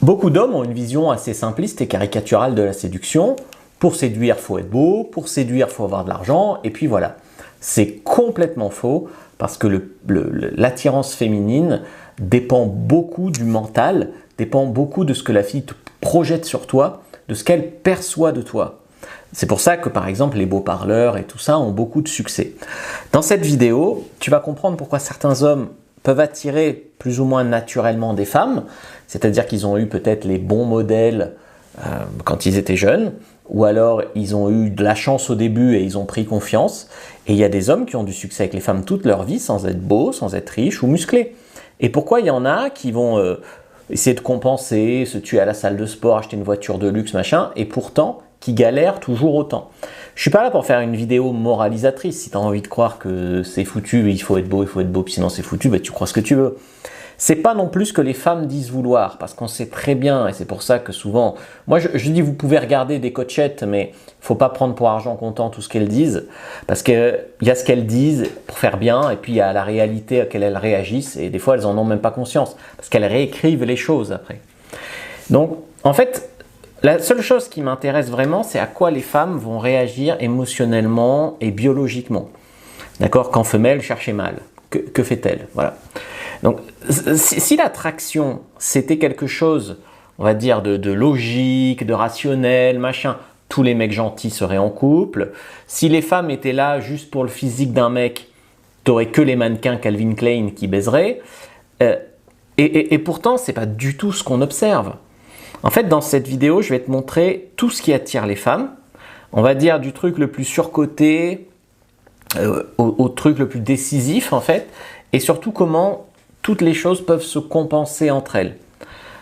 Beaucoup d'hommes ont une vision assez simpliste et caricaturale de la séduction. Pour séduire, il faut être beau, pour séduire, il faut avoir de l'argent, et puis voilà. C'est complètement faux parce que l'attirance féminine dépend beaucoup du mental, dépend beaucoup de ce que la fille te projette sur toi, de ce qu'elle perçoit de toi. C'est pour ça que par exemple les beaux parleurs et tout ça ont beaucoup de succès. Dans cette vidéo, tu vas comprendre pourquoi certains hommes peuvent attirer plus ou moins naturellement des femmes, c'est-à-dire qu'ils ont eu peut-être les bons modèles quand ils étaient jeunes, ou alors ils ont eu de la chance au début et ils ont pris confiance. Et il y a des hommes qui ont du succès avec les femmes toute leur vie sans être beaux, sans être riches ou musclés. Et pourquoi il y en a qui vont essayer de compenser, se tuer à la salle de sport, acheter une voiture de luxe, machin, et pourtant qui galèrent toujours autant? Je suis pas là pour faire une vidéo moralisatrice. Si tu as envie de croire que c'est foutu, il faut être beau, puis sinon c'est foutu, bah, tu crois ce que tu veux. C'est pas non plus ce que les femmes disent vouloir, parce qu'on sait très bien, et c'est pour ça que souvent, moi je dis vous pouvez regarder des coachettes, mais il faut pas prendre pour argent comptant tout ce qu'elles disent, parce qu'il y a ce qu'elles disent pour faire bien, et puis il y a la réalité à laquelle elles réagissent, et des fois elles en ont même pas conscience, parce qu'elles réécrivent les choses après. Donc en fait, la seule chose qui m'intéresse vraiment, c'est à quoi les femmes vont réagir émotionnellement et biologiquement. D'accord? Quand femelle cherchait mâle, que fait-elle? Voilà. Donc, si l'attraction, c'était quelque chose, on va dire, de logique, de rationnel, machin, tous les mecs gentils seraient en couple. Si les femmes étaient là juste pour le physique d'un mec, t'aurais que les mannequins Calvin Klein qui baiseraient. Et pourtant, c'est pas du tout ce qu'on observe. En fait, dans cette vidéo, je vais te montrer tout ce qui attire les femmes. On va dire du truc le plus surcoté au truc le plus décisif, en fait. Et surtout, comment toutes les choses peuvent se compenser entre elles.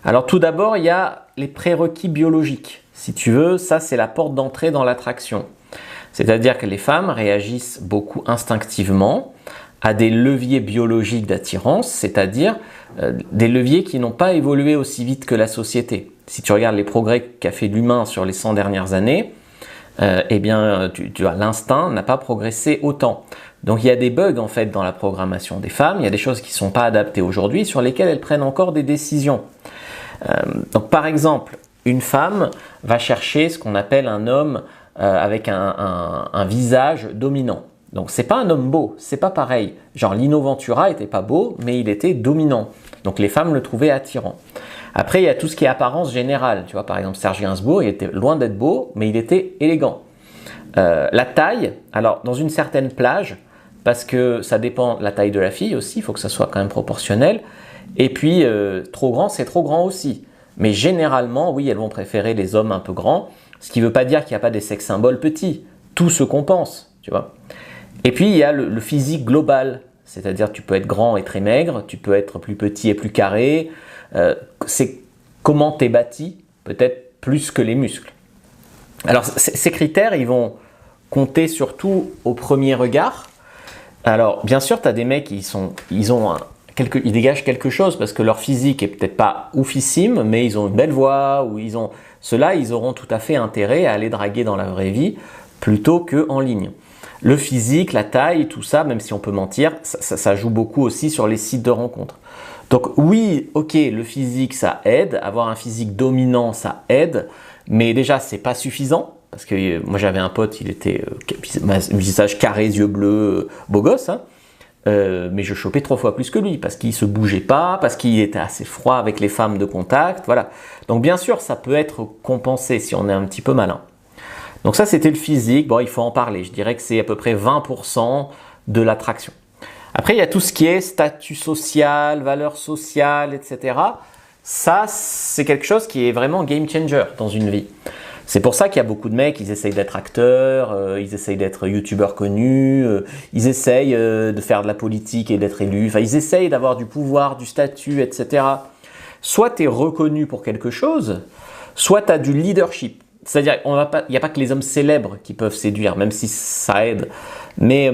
Alors tout d'abord, il y a les prérequis biologiques. Si tu veux, ça c'est la porte d'entrée dans l'attraction. C'est-à-dire que les femmes réagissent beaucoup instinctivement à des leviers biologiques d'attirance, c'est-à-dire des leviers qui n'ont pas évolué aussi vite que la société. Si tu regardes les progrès qu'a fait l'humain sur les 100 dernières années, eh bien, l'instinct n'a pas progressé autant. Donc il y a des bugs en fait dans la programmation des femmes, il y a des choses qui ne sont pas adaptées aujourd'hui sur lesquelles elles prennent encore des décisions. Donc par exemple, une femme va chercher ce qu'on appelle un homme avec un visage dominant. Donc c'est pas un homme beau, c'est pas pareil. Genre Lino Ventura était pas beau, mais il était dominant. Donc les femmes le trouvaient attirant. Après il y a tout ce qui est apparence générale. Tu vois, par exemple Serge Gainsbourg, il était loin d'être beau, mais il était élégant. La taille, alors dans une certaine plage, parce que ça dépend de la taille de la fille aussi, il faut que ça soit quand même proportionnel. Et puis, trop grand, c'est trop grand aussi. Mais généralement, oui, elles vont préférer les hommes un peu grands, ce qui ne veut pas dire qu'il n'y a pas des sex symboles petits. Tout se compense, tu vois. Et puis, il y a le physique global, c'est-à-dire tu peux être grand et très maigre, tu peux être plus petit et plus carré. C'est comment tu es bâti, peut-être plus que les muscles. Alors, ces critères, ils vont compter surtout au premier regard. Alors, bien sûr, tu as des mecs qui ils dégagent quelque chose parce que leur physique est peut-être pas oufissime, mais ils ont une belle voix, ou ceux-là, ils auront tout à fait intérêt à aller draguer dans la vraie vie plutôt qu'en ligne. Le physique, la taille, tout ça, même si on peut mentir, ça joue beaucoup aussi sur les sites de rencontres. Donc oui, ok, le physique, ça aide, avoir un physique dominant, ça aide, mais déjà, c'est pas suffisant. Parce que moi j'avais un pote, il était visage carré, yeux bleus, beau gosse, hein, mais je chopais 3 fois plus que lui, parce qu'il se bougeait pas, parce qu'il était assez froid avec les femmes de contact, voilà. Donc bien sûr, ça peut être compensé si on est un petit peu malin. Donc ça c'était le physique, bon il faut en parler, je dirais que c'est à peu près 20% de l'attraction. Après il y a tout ce qui est statut social, valeur sociale, etc. Ça c'est quelque chose qui est vraiment game changer dans une vie. C'est pour ça qu'il y a beaucoup de mecs, ils essayent d'être acteurs, ils essayent d'être youtubeurs connus, ils essayent de faire de la politique et d'être élus, enfin ils essayent d'avoir du pouvoir, du statut, etc. Soit tu es reconnu pour quelque chose, soit tu as du leadership. C'est-à-dire il n'y a pas que les hommes célèbres qui peuvent séduire, même si ça aide. Mais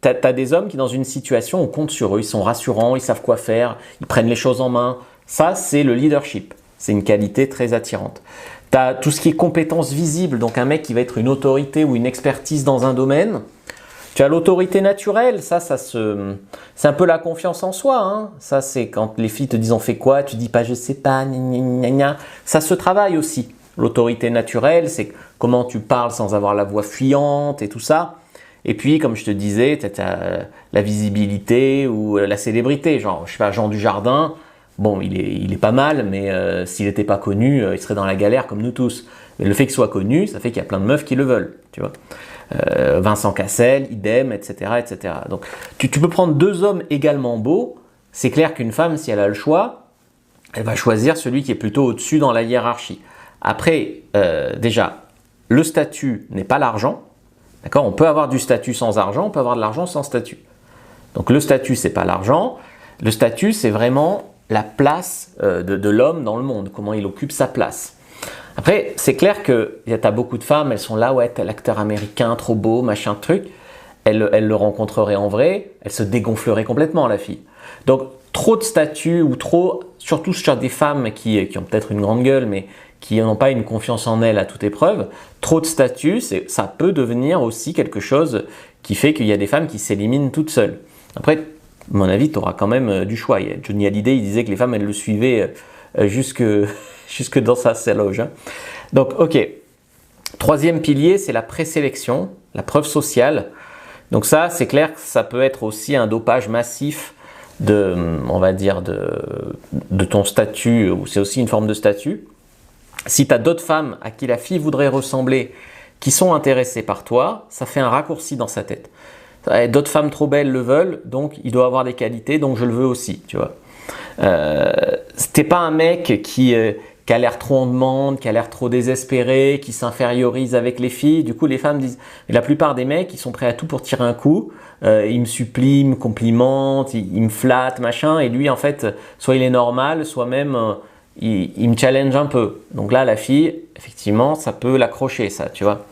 tu as des hommes qui dans une situation, on compte sur eux, ils sont rassurants, ils savent quoi faire, ils prennent les choses en main. Ça c'est le leadership, c'est une qualité très attirante. Tu as tout ce qui est compétences visibles, donc un mec qui va être une autorité ou une expertise dans un domaine, Tu as l'autorité naturelle, c'est un peu la confiance en soi. Hein. Ça, c'est quand les filles te disent on fait quoi, tu dis pas je sais pas, gna, gna, gna, gna. Ça se travaille aussi. L'autorité naturelle, c'est comment tu parles sans avoir la voix fuyante et tout ça. Et puis, comme je te disais, tu as la visibilité ou la célébrité. Genre, je sais pas, Jean Dujardin, bon, il est pas mal, mais s'il n'était pas connu, il serait dans la galère comme nous tous. Mais le fait qu'il soit connu, ça fait qu'il y a plein de meufs qui le veulent, tu vois. Vincent Cassel, idem, etc. etc. Donc, tu peux prendre deux hommes également beaux. C'est clair qu'une femme, si elle a le choix, elle va choisir celui qui est plutôt au-dessus dans la hiérarchie. Après, déjà, le statut n'est pas l'argent. D'accord ? On peut avoir du statut sans argent, on peut avoir de l'argent sans statut. Donc le statut, c'est pas l'argent. Le statut, c'est vraiment la place de l'homme dans le monde, comment il occupe sa place. Après, c'est clair que tu as beaucoup de femmes, elles sont là, ouais, tel acteur américain, trop beau, machin truc. Elles le rencontreraient en vrai, elles se dégonfleraient complètement, la fille. Donc, trop de statut ou trop, surtout sur des femmes qui ont peut-être une grande gueule, mais qui n'ont pas une confiance en elles à toute épreuve, trop de statut, ça peut devenir aussi quelque chose qui fait qu'il y a des femmes qui s'éliminent toutes seules. Après, à mon avis, tu auras quand même du choix. Johnny Hallyday, il disait que les femmes, elles le suivaient jusque dans sa loge. Hein. Donc, ok. Troisième pilier, c'est la présélection, la preuve sociale. Donc ça, c'est clair que ça peut être aussi un dopage massif on va dire, de ton statut, ou c'est aussi une forme de statut. Si tu as d'autres femmes à qui la fille voudrait ressembler, qui sont intéressées par toi, ça fait un raccourci dans sa tête. D'autres femmes trop belles le veulent, donc il doit avoir des qualités, donc je le veux aussi, tu vois. T'es pas un mec qui a l'air trop en demande, qui a l'air trop désespéré, qui s'infériorise avec les filles. Du coup, les femmes disent… La plupart des mecs, ils sont prêts à tout pour tirer un coup. Ils me supplient, ils me complimentent, ils me flattent, machin. Et lui, en fait, soit il est normal, soit même… il me challenge un peu. Donc là, la fille, effectivement, ça peut l'accrocher, ça, tu vois.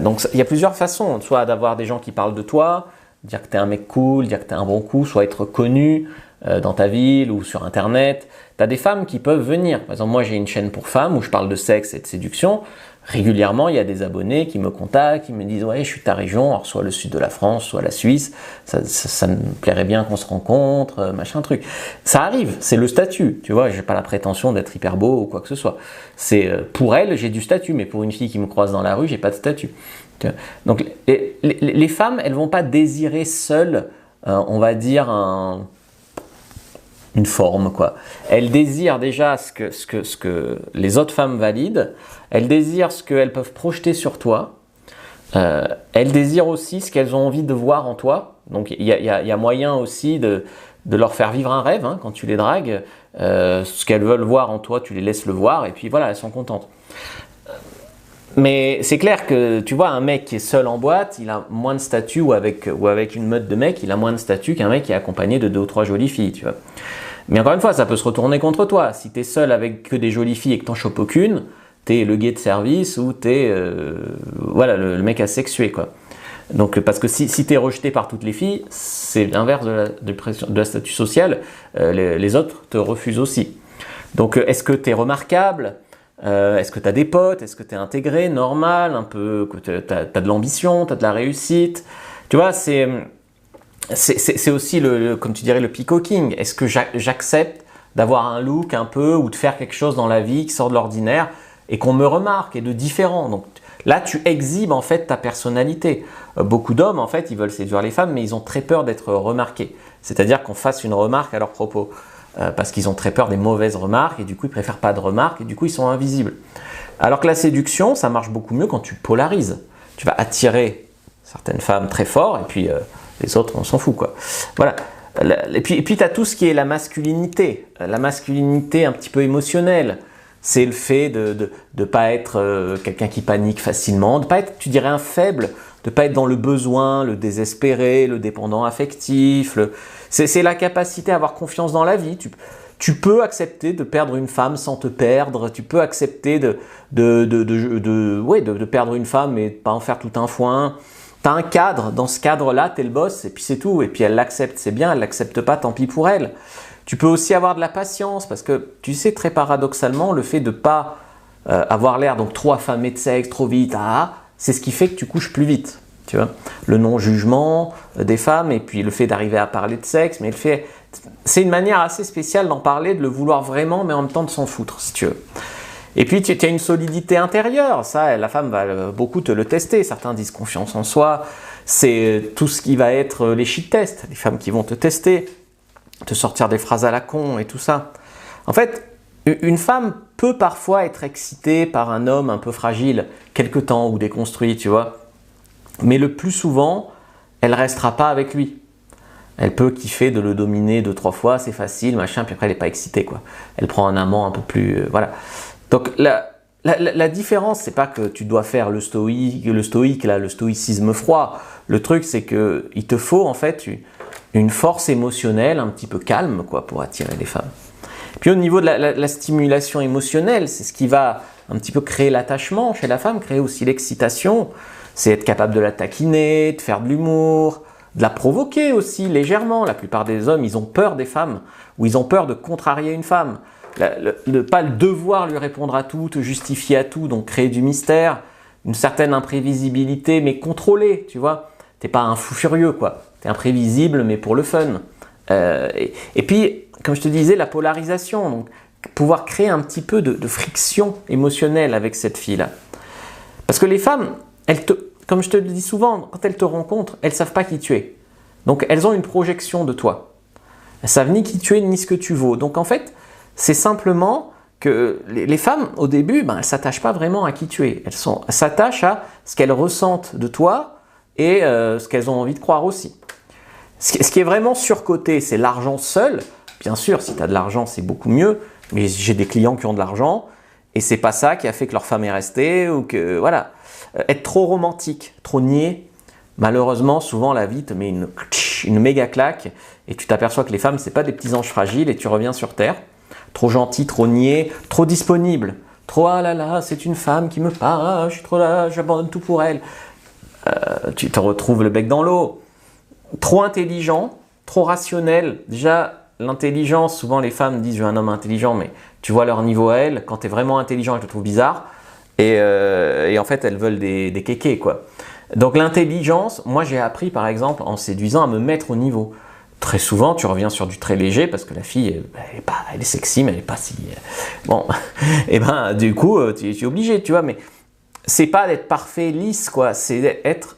Donc, il y a plusieurs façons. Soit d'avoir des gens qui parlent de toi, dire que tu es un mec cool, dire que tu es un bon coup, soit être connu dans ta ville ou sur Internet. Tu as des femmes qui peuvent venir. Par exemple, moi, j'ai une chaîne pour femmes où je parle de sexe et de séduction. Régulièrement, il y a des abonnés qui me contactent, qui me disent « Ouais, je suis de ta région, alors soit le sud de la France, soit la Suisse. Ça me plairait bien qu'on se rencontre, machin truc. » Ça arrive, c'est le statut. Tu vois, je n'ai pas la prétention d'être hyper beau ou quoi que ce soit. C'est pour elle, j'ai du statut, mais pour une fille qui me croise dans la rue, j'ai pas de statut. Donc, les femmes, elles vont pas désirer seules, on va dire, une forme, quoi. Elles désirent déjà ce que les autres femmes valident, elles désirent ce qu'elles peuvent projeter sur toi, elles désirent aussi ce qu'elles ont envie de voir en toi. Donc il y a moyen aussi de leur faire vivre un rêve, hein, quand tu les dragues, ce qu'elles veulent voir en toi, tu les laisses le voir, et puis voilà, elles sont contentes. Mais c'est clair que, tu vois, un mec qui est seul en boîte, il a moins de statut, ou avec une meute de mecs, il a moins de statut qu'un mec qui est accompagné de 2 ou 3 jolies filles, tu vois. Mais encore une fois, ça peut se retourner contre toi. Si tu es seul avec que des jolies filles et que t'en chopes aucune, t'es le gay de service ou t'es voilà, le mec asexué, quoi. Donc, parce que si t'es rejeté par toutes les filles, c'est l'inverse de la statut social, les autres te refusent aussi. Donc, est-ce que t'es remarquable ? Est-ce que tu as des potes? Est-ce que tu es intégré, normal, un peu, que tu as de l'ambition, tu as de la réussite? Tu vois, c'est aussi, comme tu dirais, le peacocking. Est-ce que j'accepte d'avoir un look un peu ou de faire quelque chose dans la vie qui sort de l'ordinaire et qu'on me remarque et de différent? Donc là, tu exhibes en fait ta personnalité. Beaucoup d'hommes, en fait, ils veulent séduire les femmes, mais ils ont très peur d'être remarqués. C'est-à-dire qu'on fasse une remarque à leur propos. Parce qu'ils ont très peur des mauvaises remarques et du coup ils préfèrent pas de remarques et du coup ils sont invisibles. Alors que la séduction, ça marche beaucoup mieux quand tu polarises. Tu vas attirer certaines femmes très fort et puis les autres on s'en fout, quoi. Voilà. Et puis tu as tout ce qui est la masculinité un petit peu émotionnelle. C'est le fait de ne pas être quelqu'un qui panique facilement, de ne pas être, tu dirais, un faible, de ne pas être dans le besoin, le désespéré, le dépendant affectif. C'est la capacité à avoir confiance dans la vie. Tu peux accepter de perdre une femme sans te perdre. Tu peux accepter de perdre une femme et de ne pas en faire tout un foin. Tu as un cadre. Dans ce cadre-là, tu es le boss et puis c'est tout. Et puis elle l'accepte, c'est bien. Elle ne l'accepte pas, tant pis pour elle. Tu peux aussi avoir de la patience parce que tu sais, très paradoxalement, le fait de ne pas avoir l'air donc trop affamé de sexe, trop vite, c'est ce qui fait que tu couches plus vite. tu vois. Le non-jugement des femmes et puis le fait d'arriver à parler de sexe, mais c'est une manière assez spéciale d'en parler, de le vouloir vraiment, mais en même temps de s'en foutre, si tu veux. Et puis tu as une solidité intérieure, ça la femme va beaucoup te le tester, certains disent confiance en soi, c'est tout ce qui va être les shit tests, les femmes qui vont te tester, te sortir des phrases à la con et tout ça. En fait, une femme peut parfois être excitée par un homme un peu fragile, quelque temps ou déconstruit, tu vois, mais le plus souvent, elle restera pas avec lui. Elle peut kiffer de le dominer 2-3 fois, c'est facile, machin, puis après elle n'est pas excitée, quoi. Elle prend un amant un peu plus... voilà. Donc la différence, c'est pas que tu dois faire le stoïque, là, le stoïcisme froid. Le truc, c'est que il te faut en fait une force émotionnelle un petit peu calme, quoi, pour attirer les femmes. Puis au niveau de la stimulation émotionnelle, c'est ce qui va un petit peu créer l'attachement chez la femme, créer aussi l'excitation. C'est être capable de la taquiner, de faire de l'humour, de la provoquer aussi légèrement. La plupart des hommes, ils ont peur des femmes, ou ils ont peur de contrarier une femme. Pas le devoir lui répondre à tout, te justifier à tout, donc créer du mystère, une certaine imprévisibilité, mais contrôlée, tu vois. T'es pas un fou furieux, quoi. T'es imprévisible, mais pour le fun. Et puis, comme je te disais, la polarisation, donc pouvoir créer un petit peu de friction émotionnelle avec cette fille-là. Parce que les femmes, comme je te le dis souvent, quand elles te rencontrent, elles ne savent pas qui tu es. Donc elles ont une projection de toi. Elles ne savent ni qui tu es, ni ce que tu vaux. Donc en fait, c'est simplement que les femmes, au début, elles ne s'attachent pas vraiment à qui tu es. Elles s'attachent à ce qu'elles ressentent de toi et ce qu'elles ont envie de croire aussi. Ce qui est vraiment surcoté, c'est l'argent seul. Bien sûr, si tu as de l'argent, c'est beaucoup mieux. Mais j'ai des clients qui ont de l'argent et c'est pas ça qui a fait que leur femme est restée ou que voilà. Être trop romantique, trop niais, malheureusement, souvent la vie te met une méga claque et tu t'aperçois que les femmes, c'est pas des petits anges fragiles et tu reviens sur terre. Trop gentil, trop niais, trop disponible. Trop ah là là, c'est une femme qui me parle, je suis trop là, j'abandonne tout pour elle. Tu te retrouves le bec dans l'eau. Trop intelligent, trop rationnel. Déjà, l'intelligence, souvent les femmes disent je veux un homme intelligent, mais tu vois leur niveau à elles. Quand tu es vraiment intelligent, elles te trouvent bizarre. Et en fait, elles veulent des kékés, quoi. Donc l'intelligence, moi j'ai appris par exemple en séduisant à me mettre au niveau. Très souvent, tu reviens sur du très léger parce que la fille, elle est sexy, mais elle n'est pas si... Bon, et ben du coup, tu es obligé, tu vois, mais c'est pas d'être parfait, lisse, quoi. C'est d'être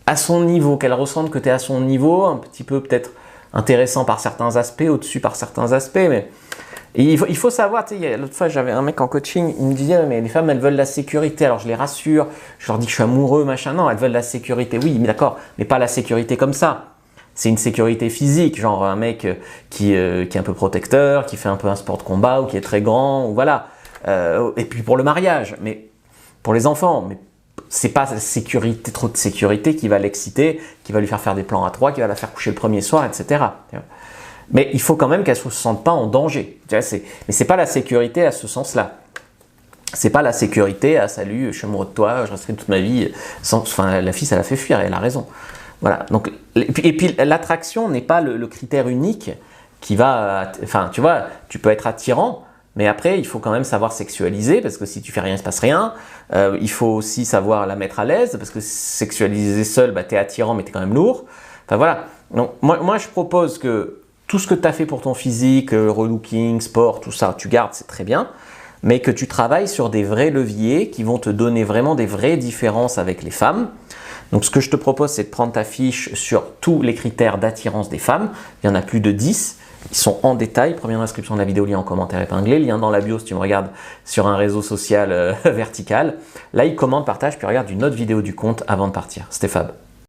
à son niveau, qu'elle ressente que tu es à son niveau, un petit peu peut-être intéressant par certains aspects, au-dessus par certains aspects, mais il faut savoir, tu sais, l'autre fois j'avais un mec en coaching, il me disait mais les femmes elles veulent la sécurité, alors je les rassure, je leur dis que je suis amoureux, machin, non, elles veulent la sécurité, oui, mais d'accord, mais pas la sécurité comme ça. C'est une sécurité physique, genre un mec qui est un peu protecteur, qui fait un peu un sport de combat ou qui est très grand, ou voilà. Et puis pour le mariage, mais pour les enfants, mais c'est pas la sécurité, trop de sécurité qui va l'exciter, qui va lui faire des plans à trois, qui va la faire coucher le premier soir, etc. Mais il faut quand même qu'elle ne se sente pas en danger. Mais c'est pas la sécurité à ce sens-là. C'est pas la sécurité à salut, je suis amoureux de toi, je resterai toute ma vie. Enfin, la fille, ça la fait fuir, elle a raison. Voilà. Donc, et puis l'attraction n'est pas le critère unique qui va. Enfin, tu vois, tu peux être attirant, mais après, il faut quand même savoir sexualiser parce que si tu fais rien, il se passe rien. Il faut aussi savoir la mettre à l'aise parce que sexualiser seul, tu es attirant, mais tu es quand même lourd. Enfin voilà. Donc, moi, je propose que tout ce que tu as fait pour ton physique, relooking, sport, tout ça, tu gardes, c'est très bien. Mais que tu travailles sur des vrais leviers qui vont te donner vraiment des vraies différences avec les femmes. Donc ce que je te propose, c'est de prendre ta fiche sur tous les critères d'attirance des femmes. Il y en a plus de 10. Ils sont en détail. Première description de la vidéo, lien en commentaire épinglé. Lien dans la bio si tu me regardes sur un réseau social vertical. Like, commente, partage, puis regarde une autre vidéo du compte avant de partir. C'était Fab.